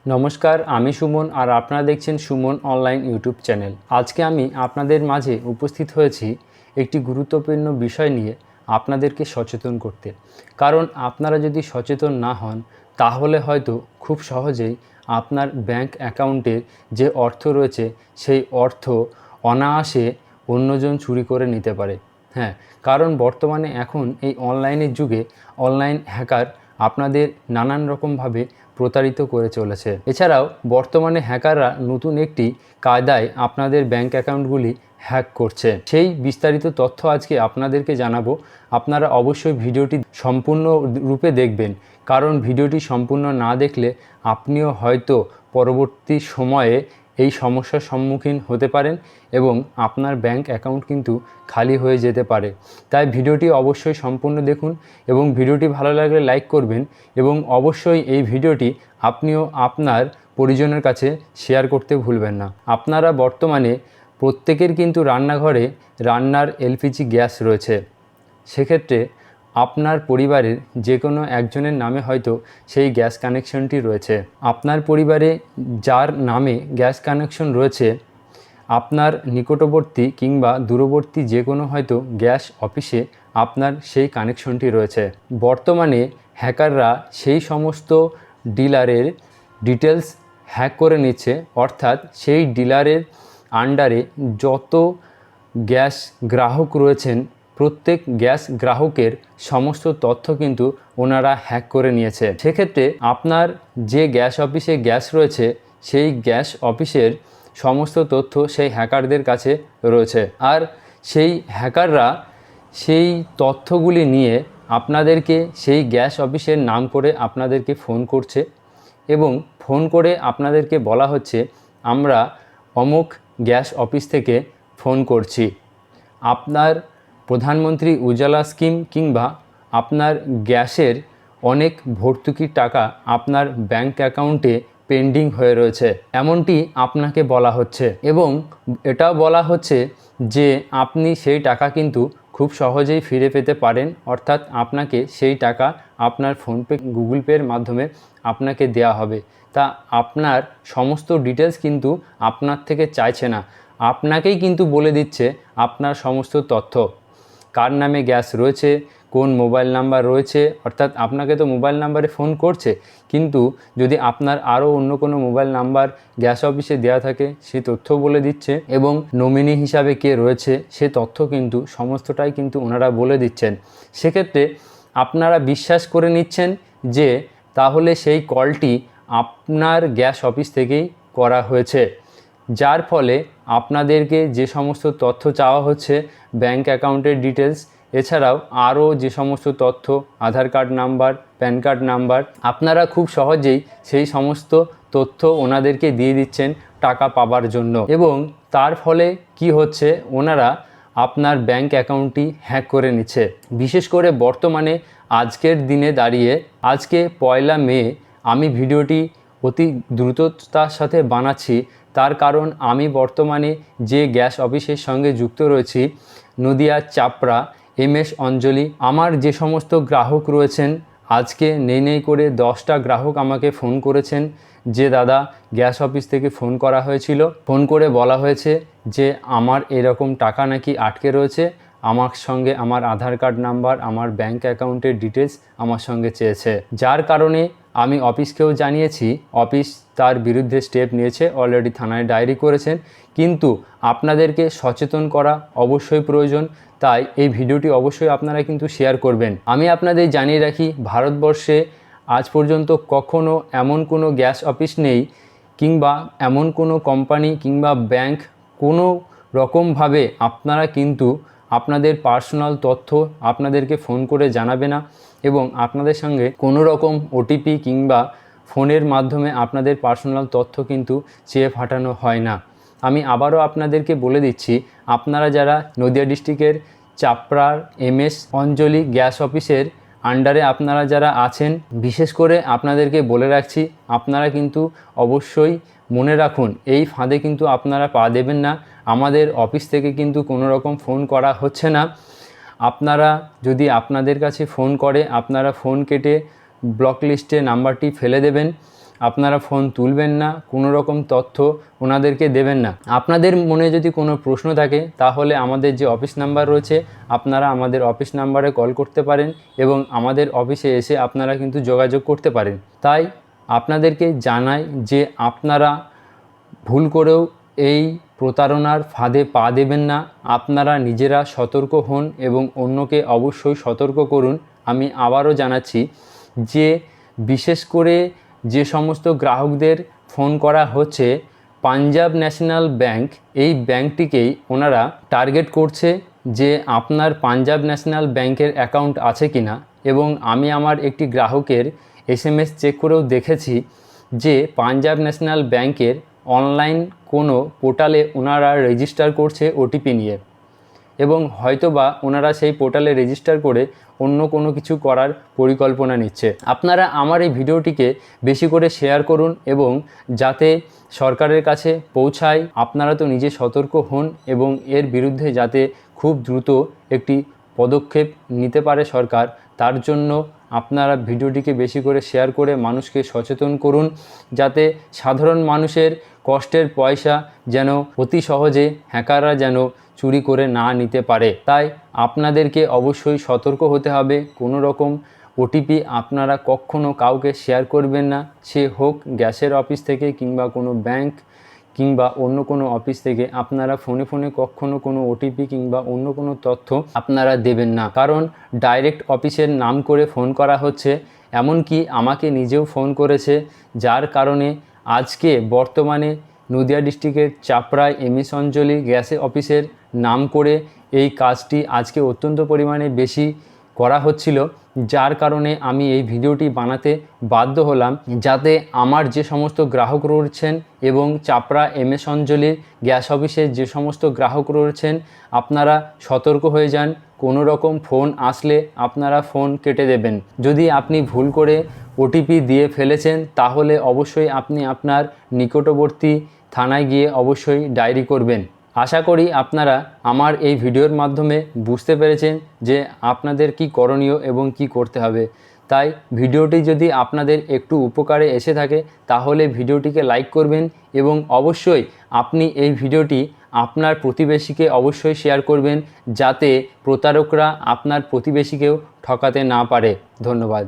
নমস্কার, আমি সুমন আর আপনারা দেখছেন সুমন অনলাইন ইউটিউব চ্যানেল। আজকে আমি আপনাদের মাঝে উপস্থিত হয়েছি একটি গুরুত্বপূর্ণ বিষয় নিয়ে আপনাদেরকে সচেতন করতে। কারণ আপনারা যদি সচেতন না হন তাহলে হয়তো খুব সহজেই আপনার ব্যাংক অ্যাকাউন্টের যে অর্থ রয়েছে সেই অর্থ অনায়াসে অন্যজন চুরি করে নিতে পারে। হ্যাঁ, কারণ বর্তমানে এখন এই অনলাইনের যুগে অনলাইন হ্যাকার আপনাদের নানান রকমভাবে প্রতারিত করে চলেছে। এছাড়াও বর্তমানে হ্যাকাররা নতুন একটি কায়দায় আপনাদের ব্যাংক অ্যাকাউন্টগুলি হ্যাক করছে। সেই বিস্তারিত তথ্য আজকে আপনাদেরকে জানাবো। আপনারা অবশ্যই ভিডিওটি সম্পূর্ণ রূপে দেখবেন, কারণ ভিডিওটি সম্পূর্ণ না দেখলে আপনিও হয়তো পরবর্তী সময়ে এই সমস্যার সম্মুখীন হতে পারেন এবং আপনার ব্যাংক অ্যাকাউন্ট কিন্তু খালি হয়ে যেতে পারে। তাই ভিডিওটি অবশ্যই সম্পূর্ণ দেখুন এবং ভিডিওটি ভালো লাগলে লাইক করবেন এবং অবশ্যই এই ভিডিওটি আপনিও আপনার পরিজনের কাছে শেয়ার করতে ভুলবেন না। আপনারা বর্তমানে প্রত্যেকের কিন্তু রান্নাঘরে রান্নার এলপিজি গ্যাস রয়েছে। সেক্ষেত্রে আপনার পরিবারের যে কোনো একজনের নামে হয়তো সেই গ্যাস কানেকশনটি রয়েছে। আপনার পরিবারে যার নামে গ্যাস কানেকশন রয়েছে, আপনার নিকটবর্তী কিংবা দূরবর্তী যে কোনো হয়তো গ্যাস অফিসে আপনার সেই কানেকশনটি রয়েছে। বর্তমানে হ্যাকাররা সেই সমস্ত ডিলারের ডিটেলস হ্যাক করে নিচ্ছে, অর্থাৎ সেই ডিলারের আন্ডারে যত গ্যাস গ্রাহক রয়েছেন প্রত্যেক গ্যাস গ্রাহকের সমস্ত তথ্য কিন্তু ওনারা হ্যাক করে নিয়েছে। সেক্ষেত্রে আপনার যে গ্যাস অফিসে গ্যাস রয়েছে সেই গ্যাস অফিসের সমস্ত তথ্য সেই হ্যাকারদের কাছে রয়েছে। আর সেই হ্যাকাররা সেই তথ্যগুলি নিয়ে আপনাদেরকে সেই গ্যাস অফিসের নাম করে আপনাদেরকে ফোন করছে এবং ফোন করে আপনাদেরকে বলা হচ্ছে, আমরা অমুক গ্যাস অফিস থেকে ফোন করছি, আপনার প্রধানমন্ত্রী উজালা স্কিম কিংবা আপনার গ্যাসের অনেক ভর্তুকির টাকা আপনার ব্যাংক অ্যাকাউন্টে পেন্ডিং হয়ে রয়েছে, এমনটি আপনাকে বলা হচ্ছে। এবং এটাও বলা হচ্ছে যে আপনি সেই টাকা কিন্তু খুব সহজেই ফিরে পেতে পারেন, অর্থাৎ আপনাকে সেই টাকা আপনার ফোনপে গুগল পের মাধ্যমে আপনাকে দেওয়া হবে। তা আপনার সমস্ত ডিটেলস কিন্তু আপনার থেকে চাইছে না, আপনাকেই কিন্তু বলে দিচ্ছে আপনার সমস্ত তথ্য, কার নামে গ্যাস রয়েছে, কোন মোবাইল নাম্বার রয়েছে, অর্থাৎ আপনাকে তো মোবাইল নাম্বারে ফোন করছে, কিন্তু যদি আপনার আরও অন্য কোনো মোবাইল নাম্বার গ্যাস অফিসে দেওয়া থাকে সেই তথ্যও বলে দিচ্ছে এবং নমিনি হিসাবে কে রয়েছে সে তথ্য কিন্তু সমস্তটাই কিন্তু ওনারা বলে দিচ্ছেন। সেক্ষেত্রে আপনারা বিশ্বাস করে নিচ্ছেন যে তাহলে সেই কলটি আপনার গ্যাস অফিস থেকেই করা হয়েছে, যার ফলে আপনাদেরকে যে সমস্ত তথ্য চাওয়া হচ্ছে ব্যাংক অ্যাকাউন্টের ডিটেলস, এছাড়াও আরও যে সমস্ত তথ্য Aadhaar card number, PAN card number, আপনারা খুব সহজেই সেই সমস্ত তথ্য ওনাদেরকে দিয়ে দিচ্ছেন টাকা পাবার জন্য। এবং তার ফলে কি হচ্ছে, ওনারা আপনার ব্যাংক অ্যাকাউন্টটি হ্যাক করে নিচ্ছে। বিশেষ করে বর্তমানে আজকের দিনে দাঁড়িয়ে, আজকে 1 মে, আমি ভিডিওটি অতি দ্রুততার সাথে বানাচ্ছি, তার কারণ আমি বর্তমানে যে গ্যাস অফিসের সঙ্গে যুক্ত রয়েছি, নদিয়া চাপড়া MS অঞ্জলি, আমার যে সমস্ত গ্রাহক রয়েছেন, আজকে নেই করে 10টা গ্রাহক আমাকে ফোন করেছেন যে দাদা গ্যাস অফিস থেকে ফোন করা হয়েছিল, ফোন করে বলা হয়েছে যে আমার এরকম টাকা নাকি আটকে রয়েছে, আমার সঙ্গে আমার আধার কার্ড নাম্বার, আমার ব্যাংক অ্যাকাউন্টের ডিটেলস আমার সঙ্গে চেয়েছে। যার কারণে আমি অফিসকেও জানিয়েছি, অফিস তার বিরুদ্ধে স্টেপ নিয়েছে, অলরেডি থানায় ডায়েরি করেছেন, কিন্তু আপনাদেরকে সচেতন করা অবশ্যই প্রয়োজন। তাই এই ভিডিওটি অবশ্যই আপনারা কিন্তু শেয়ার করবেন। আমি আপনাদের জানিয়ে রাখি, ভারতবর্ষে আজ পর্যন্ত কখনো এমন কোনো গ্যাস অফিস নেই কিংবা এমন কোনো কোম্পানি কিংবা ব্যাংক কোনো রকমভাবে আপনারা কিন্তু আপনাদের পার্সোনাল তথ্য আপনাদেরকে ফোন করে জানাবে না এবং আপনাদের সঙ্গে কোনো রকম OTP কিংবা ফোনের মাধ্যমে আপনাদের পার্সোনাল তথ্য কিন্তু চেয়ে ফাটানো হয় না। আমি আবারও আপনাদেরকে বলে দিচ্ছি, আপনারা যারা নদিয়া ডিস্ট্রিক্টের চাপড়ার MS অঞ্জলি গ্যাস অফিসের আন্ডারে আপনারা যারা আছেন, বিশেষ করে আপনাদেরকে বলে রাখছি, আপনারা কিন্তু অবশ্যই মনে রাখুন এই ফাঁদে কিন্তু আপনারা পা দেবেন না। আমাদের অফিস থেকে কিন্তু কোনো রকম ফোন করা হচ্ছে না। আপনারা যদি আপনাদের কাছে ফোন করে, আপনারা ফোন কেটে ব্লক লিস্টে নাম্বারটি ফেলে দেবেন। আপনারা ফোন তুলবেন না, কোনো রকম তথ্য ওনাদেরকে দেবেন না। আপনাদের মনে যদি কোনো প্রশ্ন থাকে তাহলে আমাদের যে অফিস নাম্বার রয়েছে আপনারা আমাদের অফিস নাম্বারে কল করতে পারেন এবং আমাদের অফিসে এসে আপনারা কিন্তু যোগাযোগ করতে পারেন। তাই আপনাদেরকে জানাই যে আপনারা ভুল করেও এই প্রতারণার ফাঁদে পা দেবেন না। আপনারা নিজেরা সতর্ক হন এবং অন্যকে অবশ্যই সতর্ক করুন। আমি আবারও জানাচ্ছি যে বিশেষ করে যে সমস্ত গ্রাহকদের ফোন করা হচ্ছে, পাঞ্জাব ন্যাশনাল ব্যাংক, এই ব্যাংকটিকেই ওনারা টার্গেট করছে যে আপনার পাঞ্জাব ন্যাশনাল ব্যাংকের অ্যাকাউন্ট আছে কিনা। এবং আমি আমার একটি গ্রাহকের SMS চেক করেও দেখেছি যে পাঞ্জাব ন্যাশনাল ব্যাংকের অনলাইন কোনো পোর্টালে ওনারা রেজিস্টার করছে OTP নিয়ে, এবং হয়তোবা ওনারা সেই পোর্টালে রেজিস্টার করে অন্য কোনো কিছু করার পরিকল্পনা নিচ্ছে। আপনারা আমার এই ভিডিওটিকে বেশি করে শেয়ার করুন এবং যাতে সরকারের কাছে পৌঁছায়। আপনারা তো নিজে সতর্ক হন এবং এর বিরুদ্ধে যাতে খুব দ্রুত একটি পদক্ষেপ নিতে পারে সরকার, তার জন্য আপনারা ভিডিওটিকে বেশি করে শেয়ার করে মানুষকে সচেতন করুন, যাতে সাধারণ মানুষের কষ্টের পয়সা যেন অতি সহজে হ্যাকাররা যেন চুরি করে না নিতে পারে। তাই আপনাদেরকে অবশ্যই সতর্ক হতে হবে। কোনো রকম OTP আপনারা কখনো কাউকে শেয়ার করবেন না, সে হোক গ্যাসের অফিস থেকে কিংবা কোনো ব্যাংক কিংবা অন্য কোনো অফিস থেকে। আপনারা ফোনে ফোনে কখনো কোনো OTP কিংবা অন্য কোনো তথ্য আপনারা দেবেন না, কারণ ডাইরেক্ট অফিসের নাম করে ফোন করা হচ্ছে। এমনকি আমাকে নিজেও ফোন করেছে, যার কারণে আজকে বর্তমানে নদিয়া ডিস্ট্রিক্টের চাপড়ায় MS অঞ্জলি গ্যাস অফিসের নাম করে এই কাজটি আজকে অত্যন্ত পরিমাণে বেশি করা হচ্ছিল, যার কারণে আমি এই ভিডিওটি বানাতে বাধ্য হলাম, যাতে আমার যে সমস্ত গ্রাহক রয়েছেন এবং চাপড়া MS অঞ্জলির গ্যাস অফিসের যে সমস্ত গ্রাহক রয়েছেন আপনারা সতর্ক হয়ে যান। কোনো রকম ফোন আসলে আপনারা ফোন কেটে দেবেন। যদি আপনি ভুল করে OTP দিয়ে ফেলেছেন তাহলে অবশ্যই আপনি আপনার নিকটবর্তী থানায় গিয়ে অবশ্যই ডায়েরি করবেন। আশা করি আপনারা আমার এই ভিডিওর মাধ্যমে বুঝতে পেরেছেন যে আপনাদের কি করণীয় এবং কি করতে হবে। তাই ভিডিওটি যদি আপনাদের একটু উপকারে এসে থাকে তাহলে ভিডিওটিকে লাইক করবেন এবং অবশ্যই আপনি এই ভিডিওটি আপনার প্রতিবেশীকে অবশ্যই শেয়ার করবেন, যাতে প্রতারকরা আপনার প্রতিবেশীকেও ঠকাতে না পারে। ধন্যবাদ।